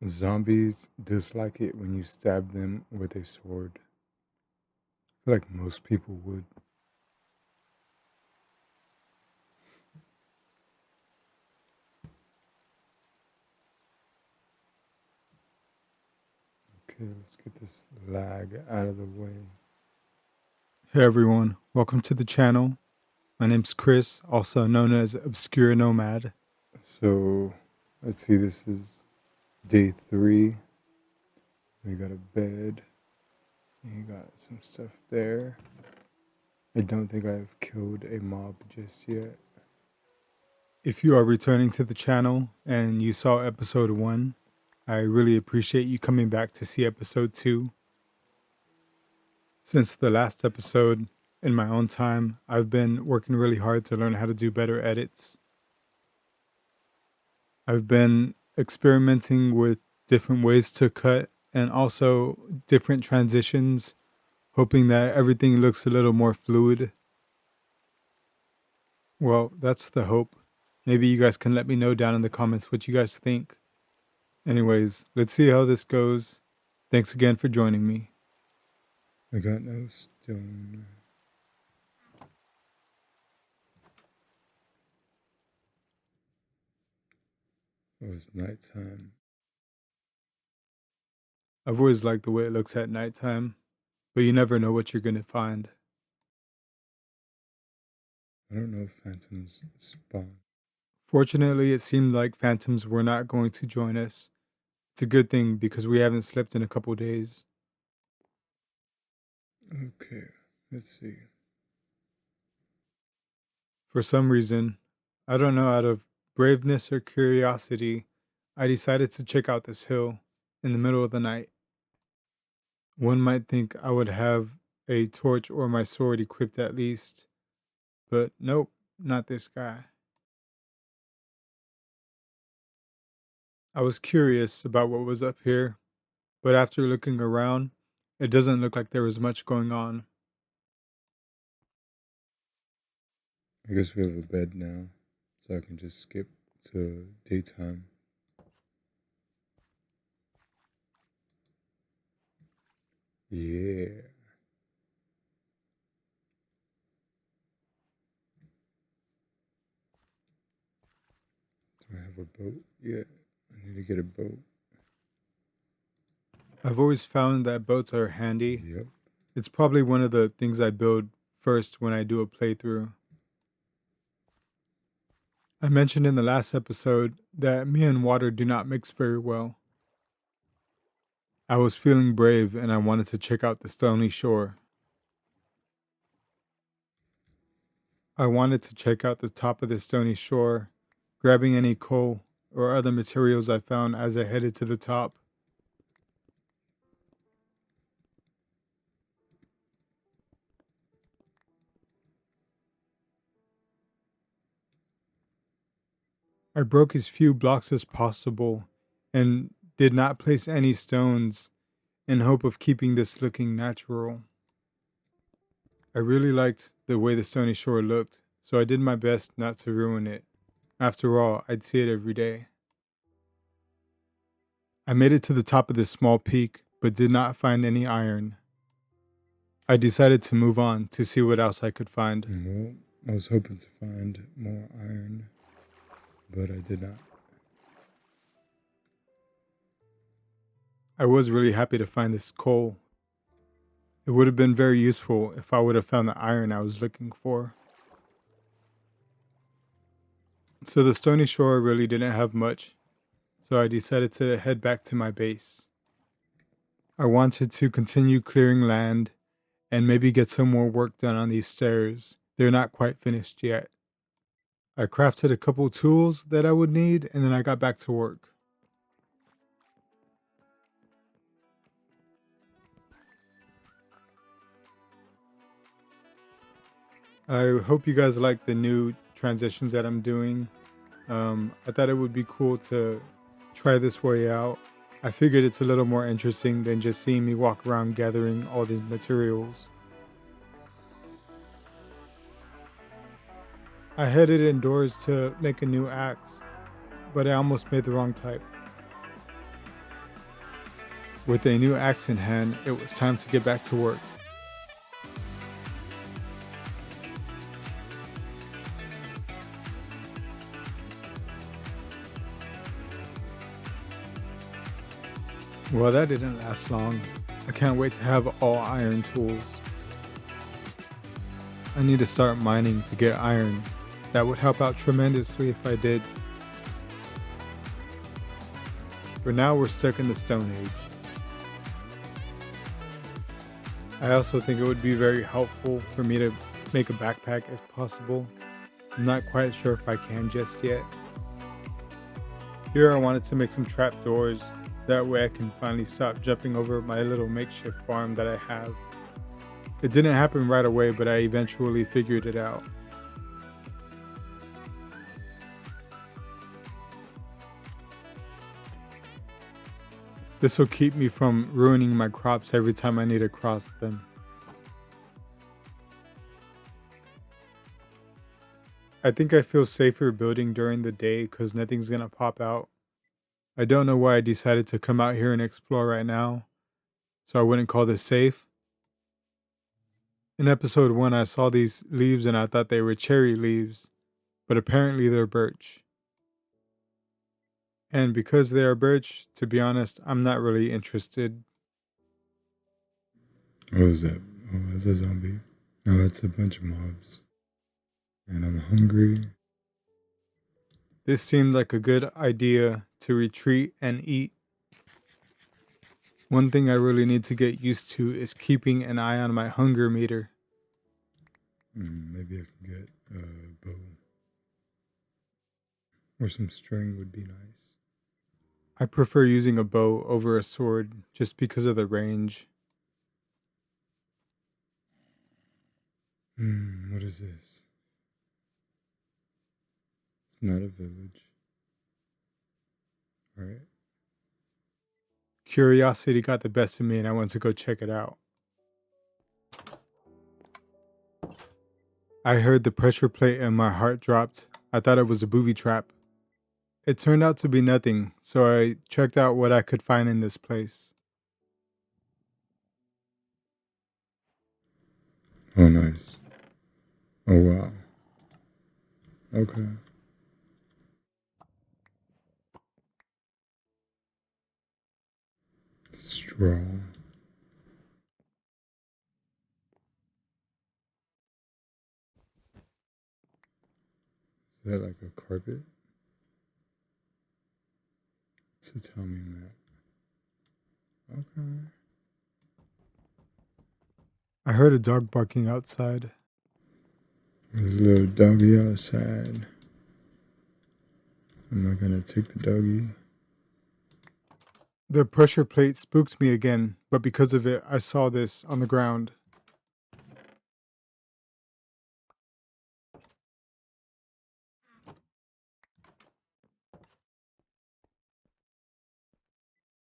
Zombies dislike it when you stab them with a sword. I feel like most people would. Okay, let's get this lag out of the way. Hey everyone, welcome to the channel. My name's Chris, also known as ObscureNomad. So, let's see, this is day 3. We got a bed. You got some stuff there. I don't think I've killed a mob just yet. If you are returning to the channel and you saw episode 1, I really appreciate you coming back to see episode 2. Since the last episode, in my own time, I've been working really hard to learn how to do better edits. I've been experimenting with different ways to cut and also different transitions, hoping that everything looks a little more fluid. Well, that's the hope. Maybe you guys can let me know down in the comments what you guys think. Anyways, let's see how this goes. Thanks again for joining me. I got no stone. It was nighttime. I've always liked the way it looks at nighttime, but you never know what you're gonna find. I don't know if phantoms spawn. Fortunately, it seemed like phantoms were not going to join us. It's a good thing because we haven't slept in a couple days. Okay, let's see. For some reason, I don't know, out of braveness or curiosity, I decided to check out this hill in the middle of the night. One might think I would have a torch or my sword equipped at least, but nope, not this guy. I was curious about what was up here, but after looking around, it doesn't look like there was much going on. I guess we have a bed now, so I can just skip to daytime. Yeah. Do I have a boat yet? I need to get a boat. I've always found that boats are handy. Yep. It's probably one of the things I build first when I do a playthrough. I mentioned in the last episode that me and water do not mix very well. I was feeling brave and I wanted to check out the Stony shore. I wanted to check out the top of the Stony shore, grabbing any coal or other materials I found as I headed to the top. I broke as few blocks as possible and did not place any stones in hope of keeping this looking natural. I really liked the way the Stony shore looked, so I did my best not to ruin it. After all, I'd see it every day. I made it to the top of this small peak, but did not find any iron. I decided to move on to see what else I could find. Well, I was hoping to find more iron, but I did not. I was really happy to find this coal. It would have been very useful if I would have found the iron I was looking for. So the Stony shore really didn't have much, so I decided to head back to my base. I wanted to continue clearing land and maybe get some more work done on these stairs. They're not quite finished yet. I crafted a couple tools that I would need and then I got back to work. I hope you guys like the new transitions that I'm doing. I thought it would be cool to try this way out. I figured it's a little more interesting than just seeing me walk around gathering all these materials. I headed indoors to make a new axe, but I almost made the wrong type. With a new axe in hand, it was time to get back to work. Well, that didn't last long. I can't wait to have all iron tools. I need to start mining to get iron. That would help out tremendously if I did. For now, we're stuck in the Stone Age. I also think it would be very helpful for me to make a backpack if possible. I'm not quite sure if I can just yet. Here I wanted to make some trapdoors. That way I can finally stop jumping over my little makeshift farm that I have. It didn't happen right away, but I eventually figured it out. This will keep me from ruining my crops every time I need to cross them. I think I feel safer building during the day because nothing's gonna pop out. I don't know why I decided to come out here and explore right now, so I wouldn't call this safe. In episode 1, I saw these leaves and I thought they were cherry leaves, but apparently they're birch. And because they are birch, to be honest, I'm not really interested. What was that? Oh, that's a zombie. No, that's a bunch of mobs. And I'm hungry. This seemed like a good idea to retreat and eat. One thing I really need to get used to is keeping an eye on my hunger meter. Maybe I can get a bow. Or some string would be nice. I prefer using a bow over a sword just because of the range. What is this? It's not a village. Alright. Curiosity got the best of me and I went to go check it out. I heard the pressure plate and my heart dropped. I thought it was a booby trap. It turned out to be nothing, so I checked out what I could find in this place. Oh, nice. Oh, wow. Okay. Straw. Is that like a carpet? It's a tell me map. Okay. I heard a dog barking outside. There's a little doggy outside. Am I gonna take the doggy? The pressure plate spooked me again, but because of it, I saw this on the ground.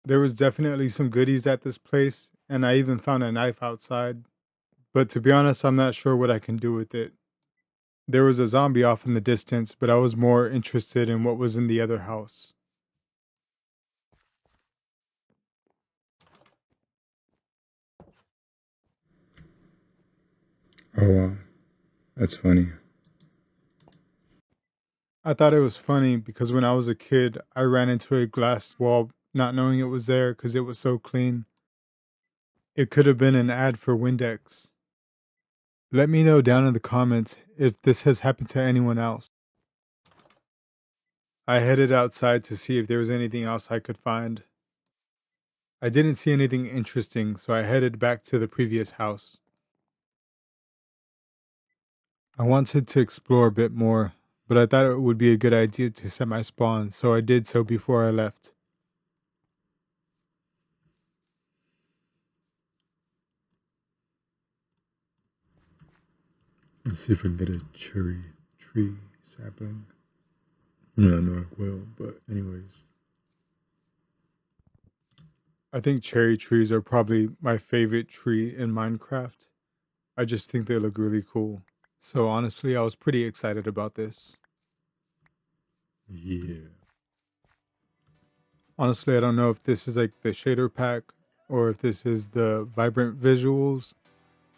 There was definitely some goodies at this place, and I even found a knife outside. But to be honest, I'm not sure what I can do with it. There was a zombie off in the distance, but I was more interested in what was in the other house. Oh, wow. That's funny. I thought it was funny because when I was a kid, I ran into a glass wall not knowing it was there because it was so clean. It could have been an ad for Windex. Let me know down in the comments if this has happened to anyone else. I headed outside to see if there was anything else I could find. I didn't see anything interesting, so I headed back to the previous house. I wanted to explore a bit more, but I thought it would be a good idea to set my spawn, so I did so before I left. Let's see if I can get a cherry tree sapling. I know I will, but anyways. I think cherry trees are probably my favorite tree in Minecraft. I just think they look really cool. So honestly, I was pretty excited about this. Yeah. Honestly, I don't know if this is like the shader pack or if this is the vibrant visuals,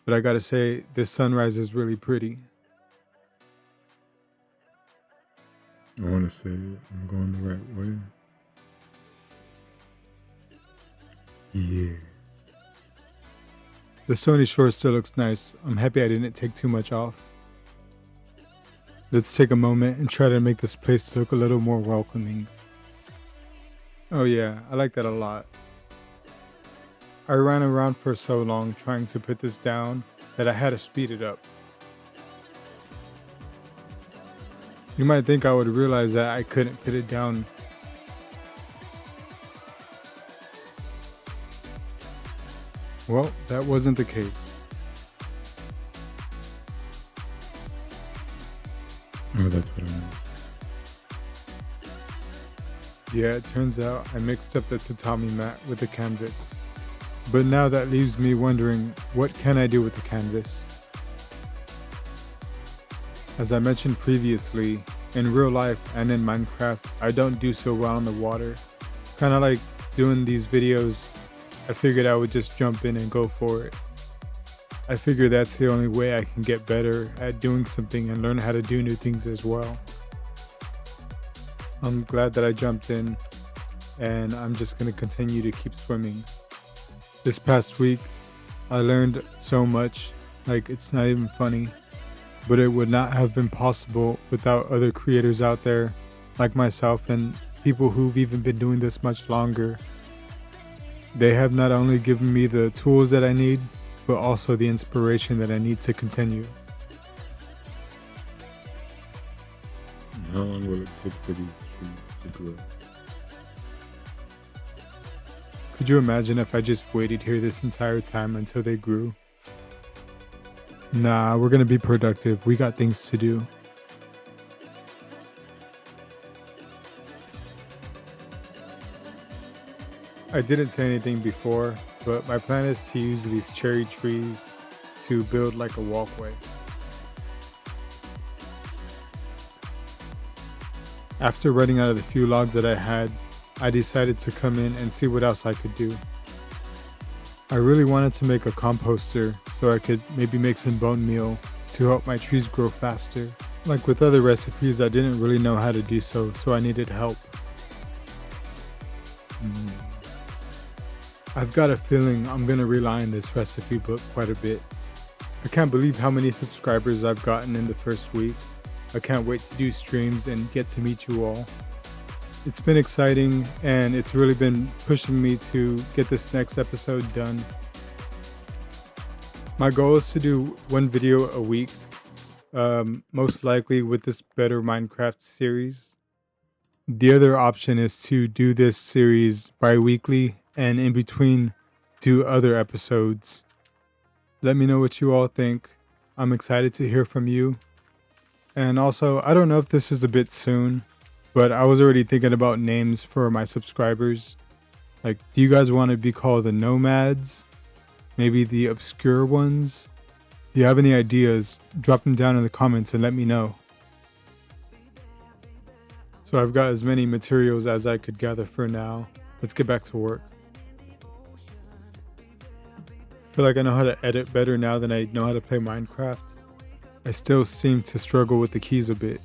but I gotta say, this sunrise is really pretty. I want to say I'm going the right way. Yeah. The Stony shore still looks nice. I'm happy I didn't take too much off. Let's take a moment and try to make this place look a little more welcoming. Oh yeah, I like that a lot. I ran around for so long trying to put this down that I had to speed it up. You might think I would realize that I couldn't put it down. Well, that wasn't the case. Oh, that's what I meant. Yeah, it turns out I mixed up the tatami mat with the canvas. But now that leaves me wondering, what can I do with the canvas? As I mentioned previously, in real life and in Minecraft, I don't do so well on the water. Kinda like doing these videos, I figured I would just jump in and go for it. I figure that's the only way I can get better at doing something and learn how to do new things as well. I'm glad that I jumped in, and I'm just gonna continue to keep swimming. This past week, I learned so much, like it's not even funny, but it would not have been possible without other creators out there like myself and people who've even been doing this much longer. They have not only given me the tools that I need, but also the inspiration that I need to continue. How long will it take for these trees to grow? Could you imagine if I just waited here this entire time until they grew? Nah, we're gonna be productive. We got things to do. I didn't say anything before, but my plan is to use these cherry trees to build like a walkway. After running out of the few logs that I had, I decided to come in and see what else I could do. I really wanted to make a composter so I could maybe make some bone meal to help my trees grow faster. Like with other recipes, I didn't really know how to do so I needed help. I've got a feeling I'm gonna rely on this recipe book quite a bit. I can't believe how many subscribers I've gotten in the first week. I can't wait to do streams and get to meet you all. It's been exciting, and it's really been pushing me to get this next episode done. My goal is to do one video a week, most likely with this Better Minecraft series. The other option is to do this series bi-weekly and in between do other episodes. Let me know what you all think. I'm excited to hear from you. And also, I don't know if this is a bit soon, but I was already thinking about names for my subscribers. Like, do you guys want to be called the Nomads? Maybe the obscure ones? Do you have any ideas? Drop them down in the comments and let me know. So I've got as many materials as I could gather for now. Let's get back to work. I feel like I know how to edit better now than I know how to play Minecraft. I still seem to struggle with the keys a bit.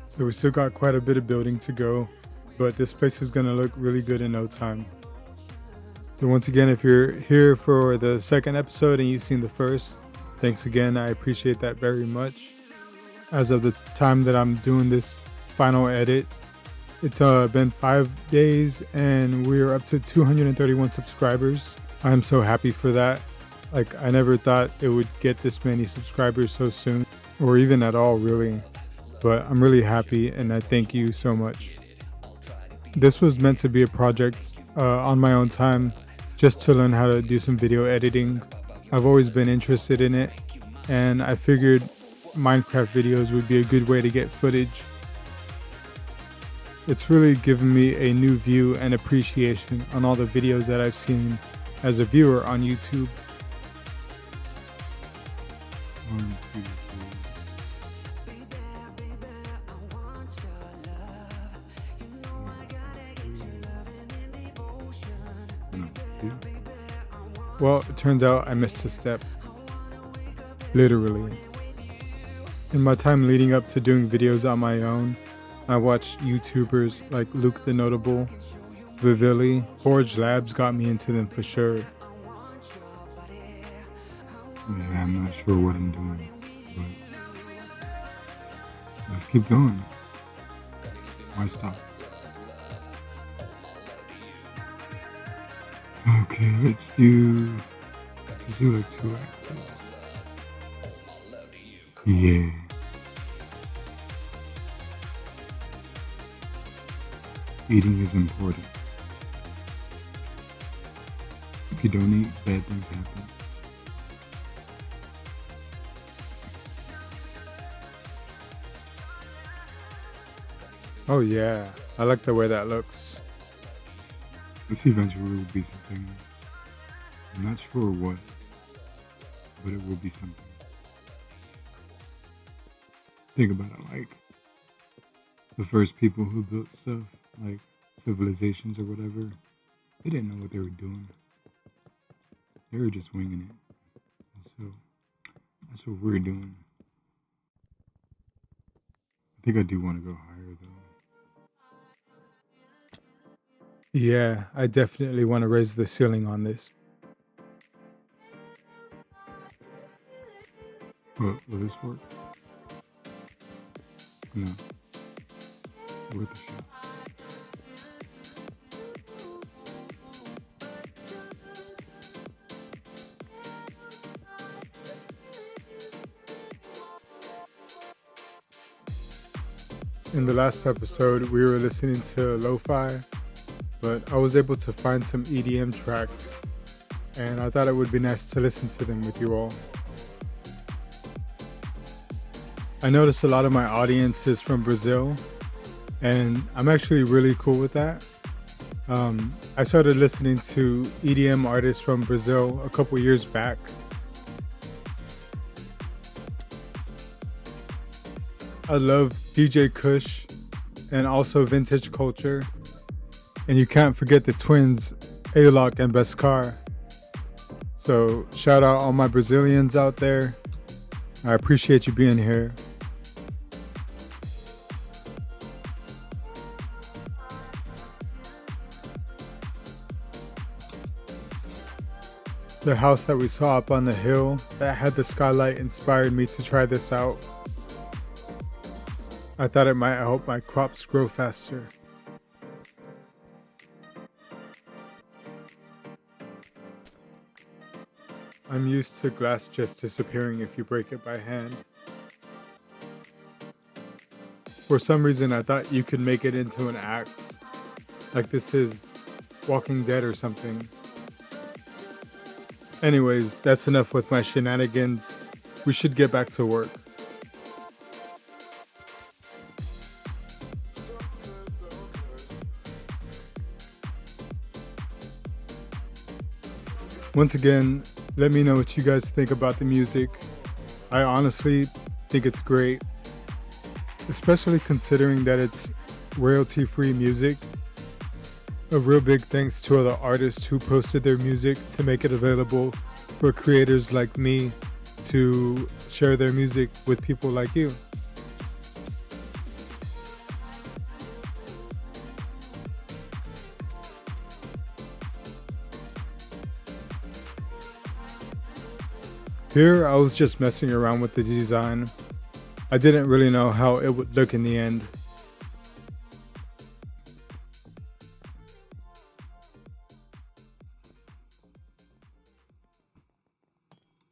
So we still got quite a bit of building to go, but this place is gonna look really good in no time. So once again, if you're here for the second episode and you've seen the first, thanks again, I appreciate that very much. As of the time that I'm doing this final edit, it's been 5 days and we're up to 231 subscribers. I'm so happy for that. Like, I never thought it would get this many subscribers so soon, or even at all, really. But I'm really happy, and I thank you so much. This was meant to be a project on my own time, just to learn how to do some video editing. I've always been interested in it, and I figured Minecraft videos would be a good way to get footage. It's really given me a new view and appreciation on all the videos that I've seen as a viewer on YouTube. 1, 2, 3. No. Well, it turns out I missed a step. Literally. In my time leading up to doing videos on my own, I watched YouTubers like Luke the Notable, Vivili, Forge Labs got me into them for sure. Yeah, I'm not sure what I'm doing, but let's keep going. Why stop? Okay, let's do like 2 acts. Yeah. Eating is important. If you don't eat, bad things happen. Oh yeah, I like the way that looks. This eventually will be something. I'm not sure what, but it will be something. Think about it, like the first people who built stuff, like civilizations or whatever, they didn't know what they were doing. They were just winging it. So that's what we're doing. I think I do want to go higher though. Yeah, I definitely want to raise the ceiling on this. Will this work? No. Worth a shot. In the last episode, we were listening to lo-fi, but I was able to find some EDM tracks, and I thought it would be nice to listen to them with you all. I noticed a lot of my audience is from Brazil, and I'm actually really cool with that. I started listening to EDM artists from Brazil a couple years back. I love DJ Kush and also vintage culture. And you can't forget the twins, Alok and Beskar. So shout out all my Brazilians out there. I appreciate you being here. The house that we saw up on the hill that had the skylight inspired me to try this out. I thought it might help my crops grow faster. I'm used to glass just disappearing if you break it by hand. For some reason I thought you could make it into an axe, like this is Walking Dead or something. Anyways, that's enough with my shenanigans. We should get back to work. Once again, let me know what you guys think about the music. I honestly think it's great, especially considering that it's royalty-free music. A real big thanks to other artists who posted their music to make it available for creators like me to share their music with people like you. Here I was just messing around with the design. I didn't really know how it would look in the end.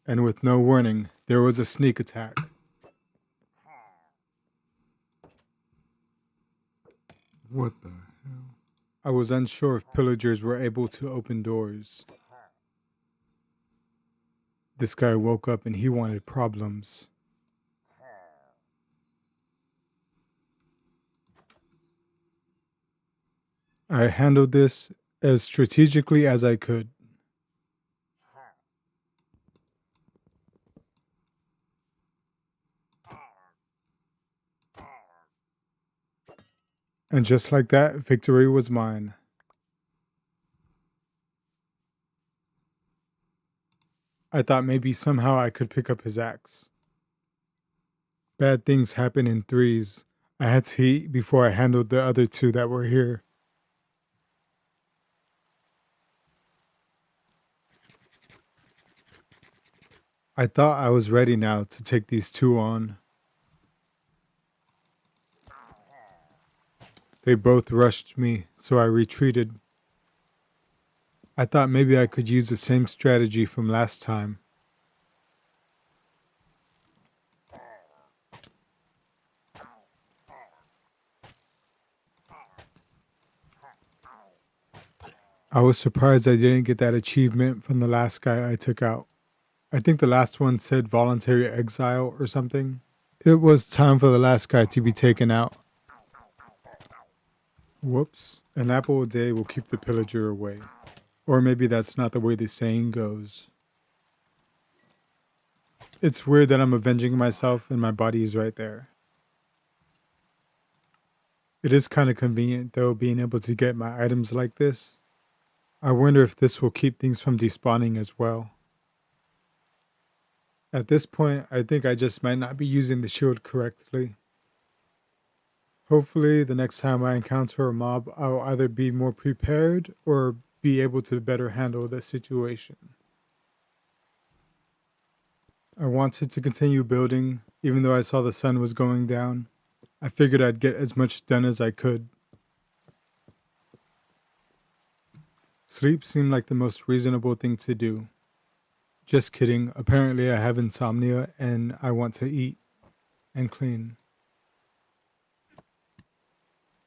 And with no warning, there was a sneak attack. What the hell? I was unsure if pillagers were able to open doors. This guy woke up and he wanted problems. I handled this as strategically as I could. And just like that, victory was mine. I thought maybe somehow I could pick up his axe. Bad things happen in threes. I had to eat before I handled the other two that were here. I thought I was ready now to take these two on. They both rushed me, so I retreated. I thought maybe I could use the same strategy from last time. I was surprised I didn't get that achievement from the last guy I took out. I think the last one said voluntary exile or something. It was time for the last guy to be taken out. Whoops. An apple a day will keep the pillager away. Or maybe that's not the way the saying goes. It's weird that I'm avenging myself and my body is right there. It is kind of convenient though, being able to get my items like this. I wonder if this will keep things from despawning as well. At this point, I think I just might not be using the shield correctly. Hopefully, the next time I encounter a mob, I'll either be more prepared or be able to better handle the situation. I wanted to continue building, even though I saw the sun was going down. I figured I'd get as much done as I could. Sleep seemed like the most reasonable thing to do. Just kidding, apparently I have insomnia and I want to eat and clean.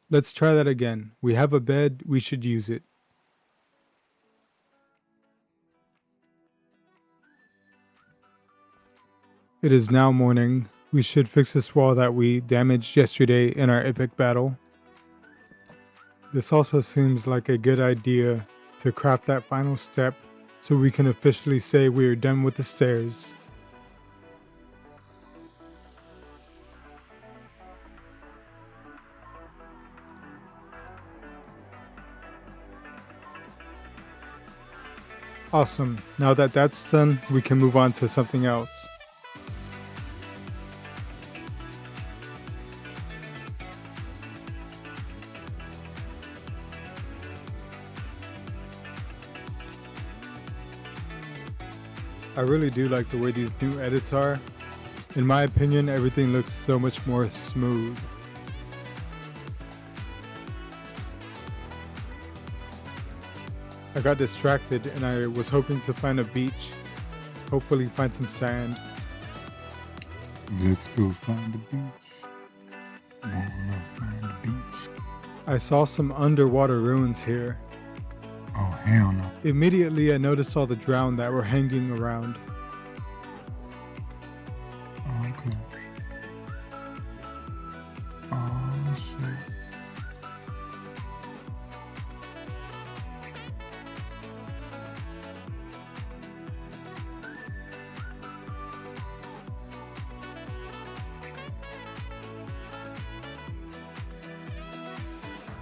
Let's try that again. We have a bed, we should use it. It is now morning. We should fix this wall that we damaged yesterday in our epic battle. This also seems like a good idea to craft that final step so we can officially say we are done with the stairs. Awesome. Now that that's done, we can move on to something else. I really do like the way these new edits are. In my opinion, everything looks so much more smooth. I got distracted and I was hoping to find a beach. Hopefully find some sand. Let's go find a beach. Wanna find a beach. I saw some underwater ruins here. Oh, hell no. Immediately I noticed all the drowned that were hanging around. Oh, okay. Oh, shit.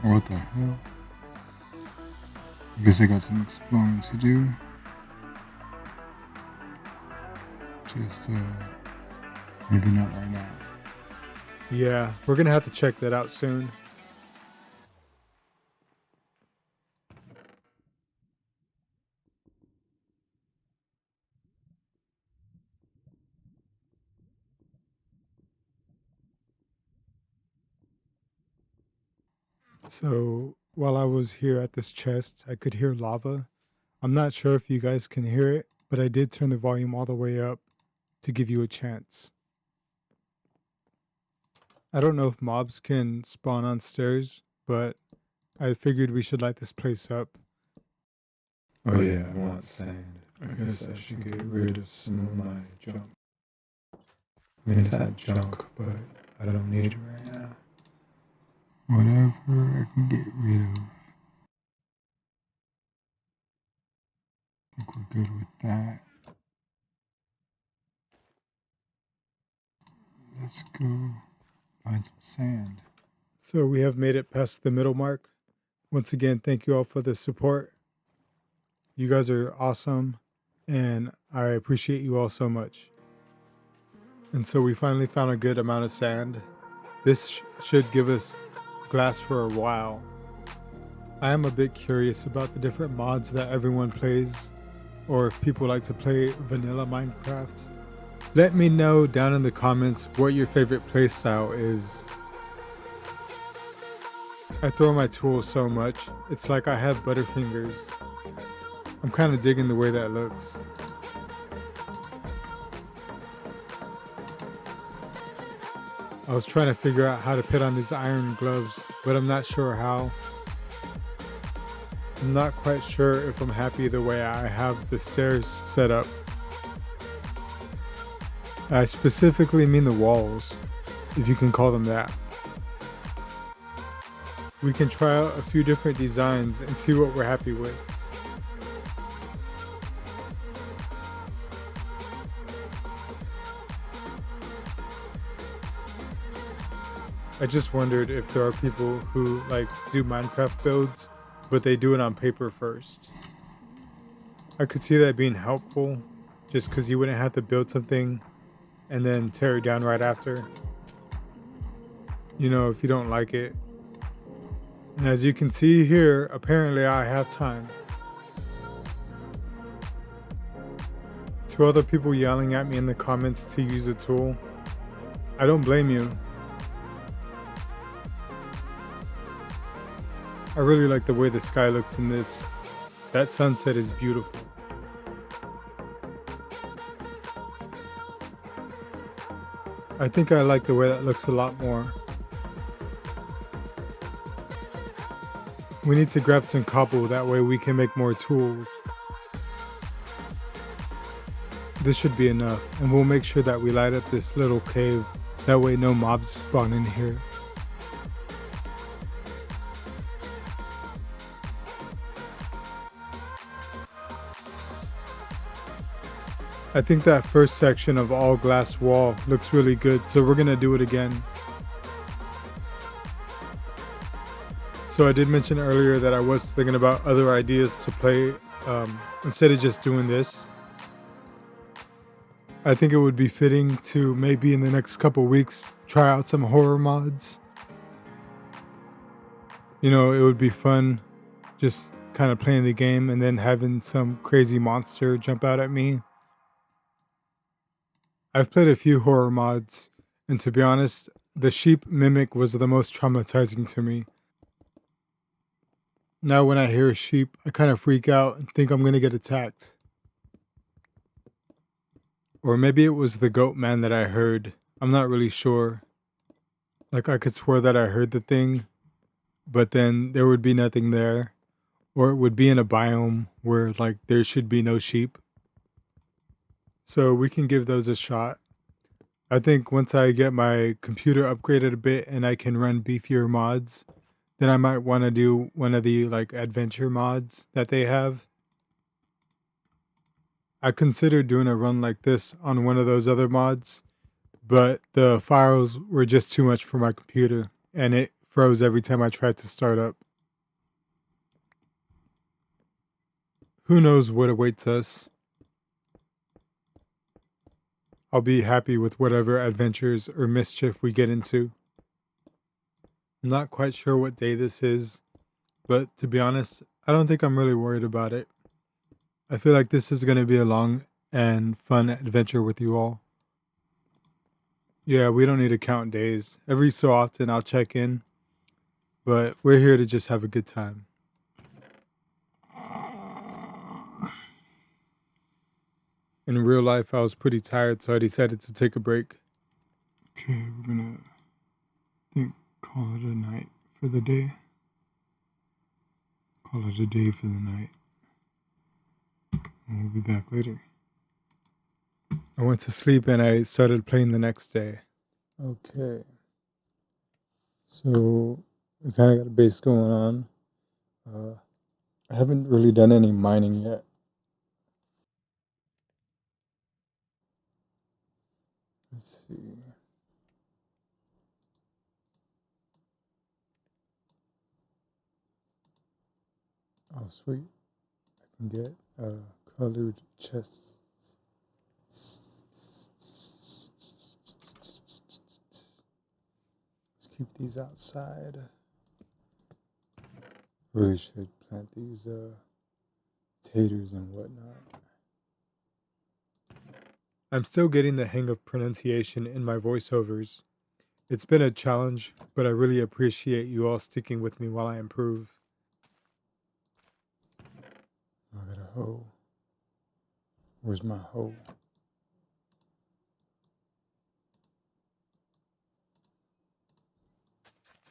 What the hell? I guess I got some exploring to do. Just, maybe not right now. Yeah, we're gonna have to check that out soon. So while I was here at this chest, I could hear lava. I'm not sure if you guys can hear it, but I did turn the volume all the way up to give you a chance. I don't know if mobs can spawn on stairs, but I figured we should light this place up. Oh yeah, I want sand. I guess I should get rid of some of my junk. I mean, it's not junk, but I don't need it right now. Whatever I can get rid of. I think we're good with that. Let's go find some sand. So we have made it past the middle mark. Once again, thank you all for the support. You guys are awesome. and I appreciate you all so much. And so we finally found a good amount of sand. This should give us glass for a while. I am a bit curious about the different mods that everyone plays, or if people like to play vanilla Minecraft. Let me know down in the comments what your favorite playstyle is. I throw my tools so much, it's like I have butterfingers. I'm kind of digging the way that looks. I was trying to figure out how to put on these iron gloves, but I'm not sure how. I'm not quite sure if I'm happy the way I have the stairs set up. I specifically mean the walls, if you can call them that. We can try out a few different designs and see what we're happy with. I just wondered if there are people who do Minecraft builds, but they do it on paper first. I could see that being helpful, just because you wouldn't have to build something and then tear it down right after. You know, if you don't like it. And as you can see here, apparently I have time. 2 other people yelling at me in the comments to use a tool. I don't blame you. I really like the way the sky looks in this. That sunset is beautiful. I think I like the way that looks a lot more. We need to grab some cobble, that way we can make more tools. This should be enough, and we'll make sure that we light up this little cave, that way no mobs spawn in here. I think that first section of all glass wall looks really good, so we're gonna do it again. So I did mention earlier that I was thinking about other ideas to play instead of just doing this. I think it would be fitting to maybe in the next couple weeks try out some horror mods. You know, it would be fun just kind of playing the game and then having some crazy monster jump out at me. I've played a few horror mods, and to be honest, the sheep mimic was the most traumatizing to me. Now when I hear a sheep, I kind of freak out and think I'm gonna get attacked. Or maybe it was the goat man that I heard. I'm not really sure. Like I could swear that I heard the thing, but then there would be nothing there. Or it would be in a biome where there should be no sheep. So we can give those a shot. I think once I get my computer upgraded a bit and I can run beefier mods, then I might want to do one of the adventure mods that they have. I considered doing a run like this on one of those other mods, but the files were just too much for my computer and it froze every time I tried to start up. Who knows what awaits us? I'll be happy with whatever adventures or mischief we get into. I'm not quite sure what day this is, but to be honest, I don't think I'm really worried about it. I feel like this is going to be a long and fun adventure with you all. Yeah, we don't need to count days. Every so often I'll check in, but we're here to just have a good time. In real life, I was pretty tired, so I decided to take a break. Okay, we're gonna call it a night for the day. Call it a day for the night. And we'll be back later. I went to sleep and I started playing the next day. Okay. So we kind of got a base going on. I haven't really done any mining yet. Let's see. Oh, sweet. I can get colored chests. Let's keep these outside. Really should plant these taters and whatnot. I'm still getting the hang of pronunciation in my voiceovers. It's been a challenge, but I really appreciate you all sticking with me while I improve. I got a hoe. Where's my hoe?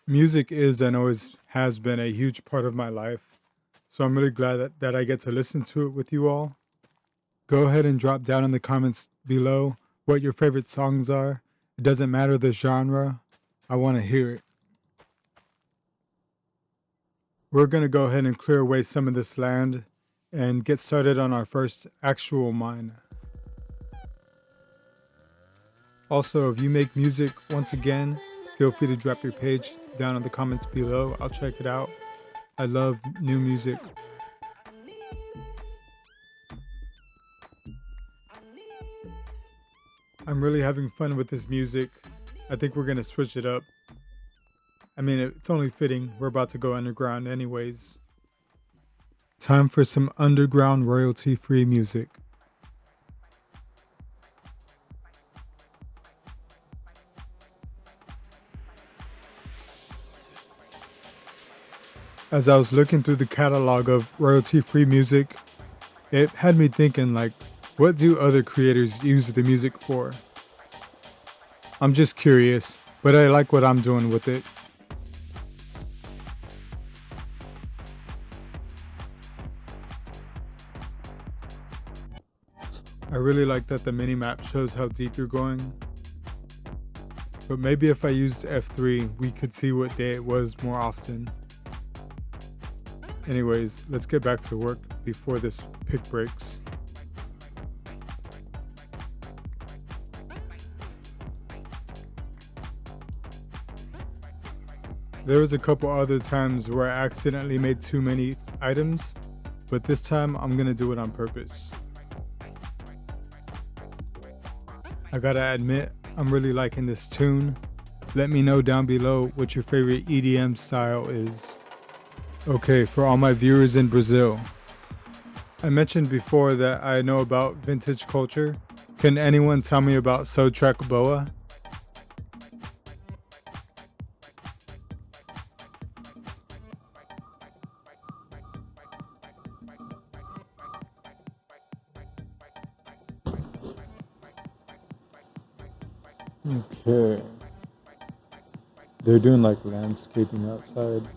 Music is and always has been a huge part of my life, so I'm really glad that I get to listen to it with you all. Go ahead and drop down in the comments below what your favorite songs are. It doesn't matter the genre. I want to hear it. We're going to go ahead and clear away some of this land and get started on our first actual mine. Also, if you make music, once again, feel free to drop your page down in the comments below. I'll check it out. I love new music. I'm really having fun with this music. I think we're going to switch it up. I mean, it's only fitting. We're about to go underground anyways. Time for some underground royalty-free music. As I was looking through the catalog of royalty-free music, it had me thinking, like, what do other creators use the music for? I'm just curious, but I like what I'm doing with it. I really like that the minimap shows how deep you're going. But maybe if I used F3, we could see what day it was more often. Anyways, let's get back to work before this pick breaks. There was a couple other times where I accidentally made too many items, but this time I'm gonna do it on purpose. I gotta admit, I'm really liking this tune. Let me know down below what your favorite EDM style is. Okay, for all my viewers in Brazil. I mentioned before that I know about vintage culture. Can anyone tell me about Sotrek Boa? Okay. They're doing like landscaping outside.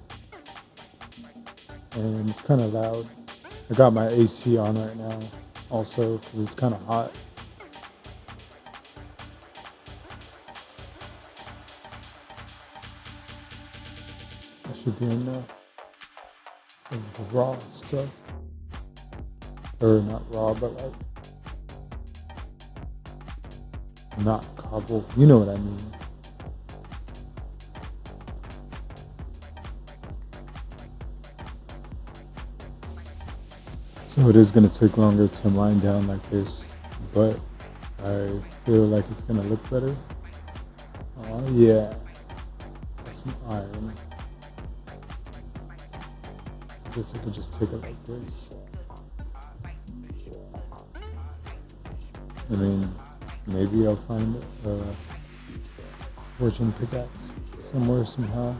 And it's kind of loud. I got my AC on right now also because it's kind of hot. That should be enough of the raw stuff. Or not raw, but like not cobble. You know what I mean. So it is going to take longer to mine down like this, but I feel like it's going to look better. Oh yeah, that's some iron. I guess I could just take it like this. I mean, maybe I'll find a fortune pickaxe somewhere somehow.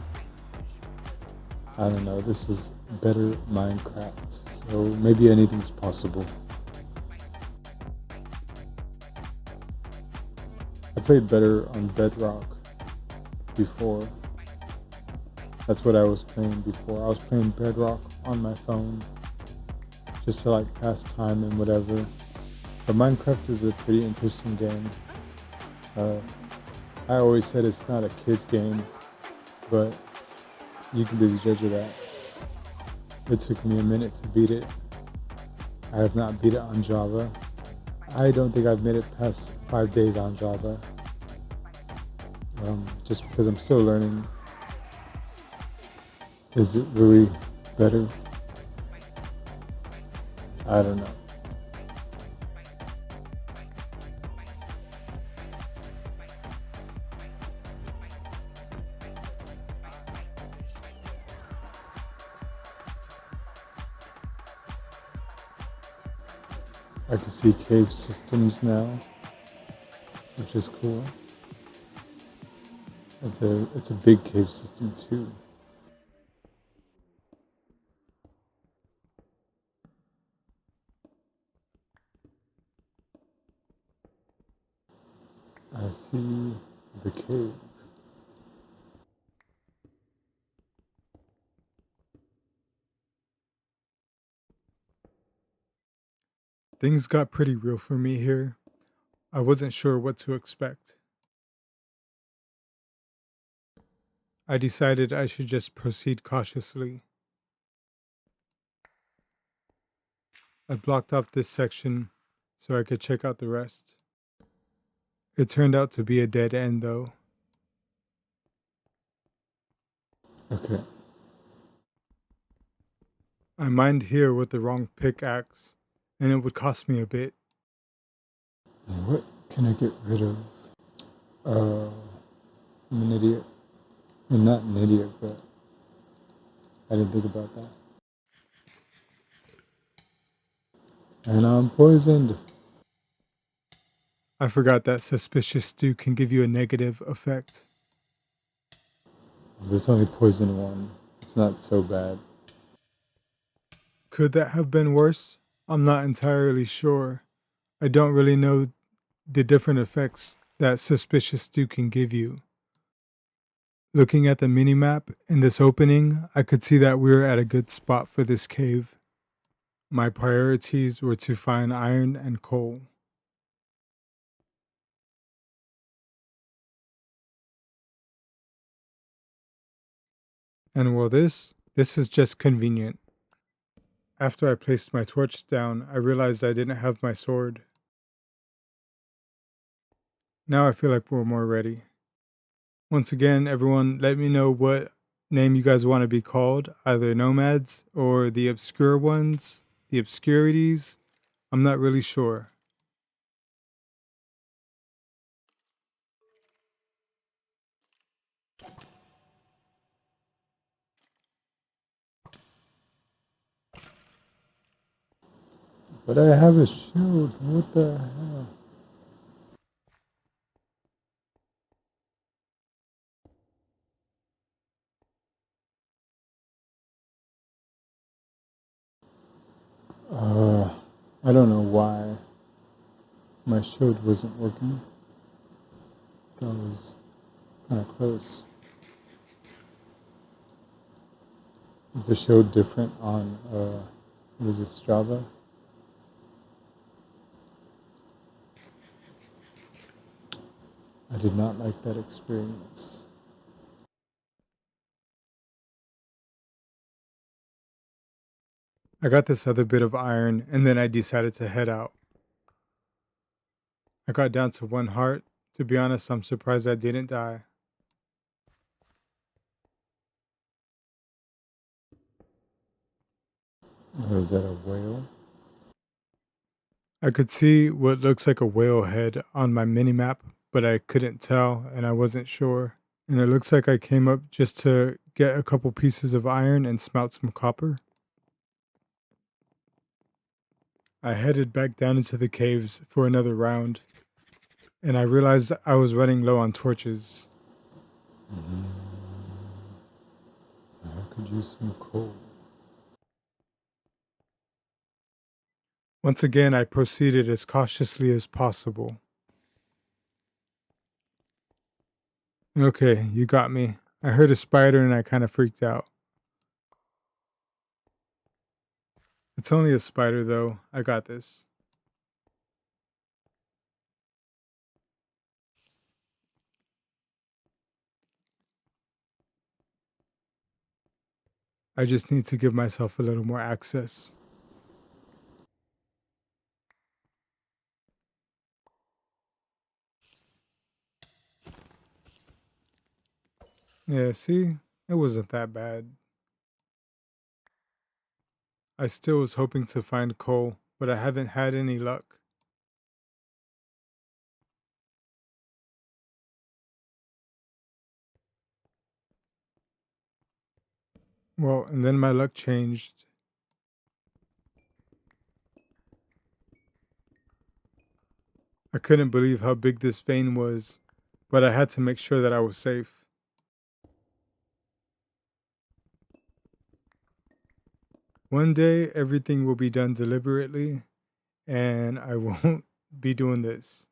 I don't know, this is better Minecraft. So maybe anything's possible. I played better on Bedrock before. That's what I was playing before. I was playing Bedrock on my phone just to like pass time and whatever. But Minecraft is a pretty interesting game. I always said it's not a kid's game, but you can be the judge of that. It took me a minute to beat it. I have not beat it on Java. I don't think I've made it past 5 days on Java. Just because I'm still learning. Is it really better? I don't know. I can see cave systems now, which is cool. It's a big cave system too. I see the cave. Things got pretty real for me here. I wasn't sure what to expect. I decided I should just proceed cautiously. I blocked off this section so I could check out the rest. It turned out to be a dead end though. Okay. I mined here with the wrong pickaxe, and it would cost me a bit. What can I get rid of? I'm an idiot. I'm not an idiot, but I didn't think about that. And I'm poisoned. I forgot that suspicious stew can give you a negative effect. But it's only poison one. It's not so bad. Could that have been worse? I'm not entirely sure. I don't really know the different effects that suspicious stew can give you. Looking at the minimap in this opening, I could see that we were at a good spot for this cave. My priorities were to find iron and coal. And well, this is just convenient. After I placed my torch down, I realized I didn't have my sword. Now I feel like we're more ready. Once again, everyone, let me know what name you guys want to be called, either Nomads or the obscure ones, the obscurities. I'm not really sure. But I have a shield. What the hell? I don't know why my shield wasn't working. That was kind of close. Is the shield different on, what is it, Strava? I did not like that experience. I got this other bit of iron and then I decided to head out. I got down to one heart. To be honest, I'm surprised I didn't die. Was that a whale? I could see what looks like a whale head on my minimap, but I couldn't tell and I wasn't sure. And it looks like I came up just to get a couple pieces of iron and smelt some copper. I headed back down into the caves for another round, and I realized I was running low on torches. I could use some coal. Once again, I proceeded as cautiously as possible. Okay, you got me. I heard a spider and I kind of freaked out. It's only a spider though. I got this. I just need to give myself a little more access. Yeah, see? It wasn't that bad. I still was hoping to find coal, but I haven't had any luck. Well, and then my luck changed. I couldn't believe how big this vein was, but I had to make sure that I was safe. One day, everything will be done deliberately, and I won't be doing this.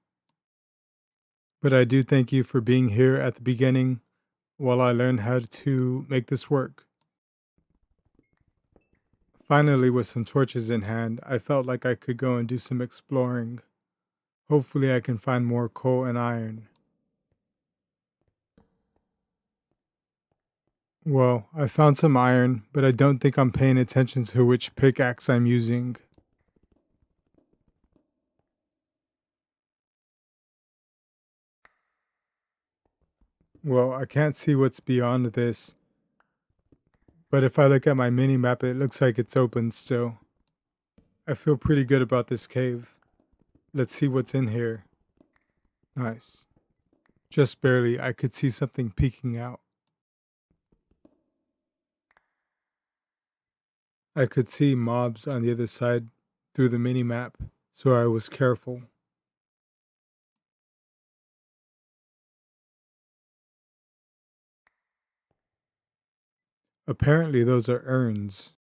But I do thank you for being here at the beginning while I learn how to make this work. Finally, with some torches in hand, I felt like I could go and do some exploring. Hopefully, I can find more coal and iron. Well, I found some iron, but I don't think I'm paying attention to which pickaxe I'm using. Well, I can't see what's beyond this, but if I look at my mini map, it looks like it's open still. I feel pretty good about this cave. Let's see what's in here. Nice. Just barely, I could see something peeking out. I could see mobs on the other side through the mini map, so I was careful. Apparently, those are urns.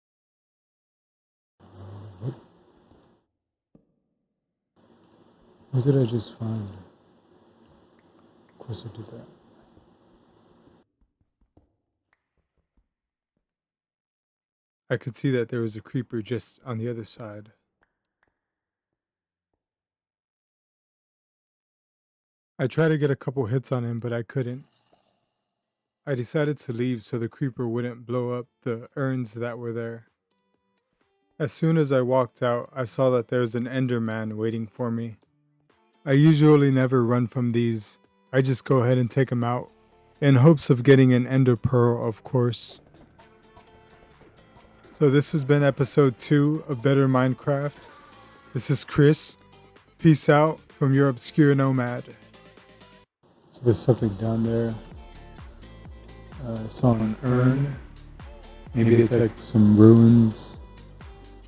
What did I just find? Of course, I did that. I could see that there was a creeper just on the other side. I tried to get a couple hits on him, but I couldn't. I decided to leave so the creeper wouldn't blow up the urns that were there. As soon as I walked out, I saw that there's an Enderman waiting for me. I usually never run from these. I just go ahead and take them out, in hopes of getting an Ender Pearl, of course. So this has been episode 2 of Better Minecraft. This is Chris. Peace out from your obscure nomad. So there's something down there. I saw an urn. Maybe it's like some ruins,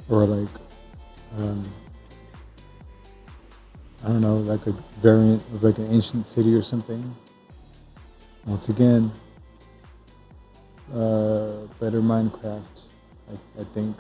or like, I don't know, like a variant of like an ancient city or something. Once again, better Minecraft, I think.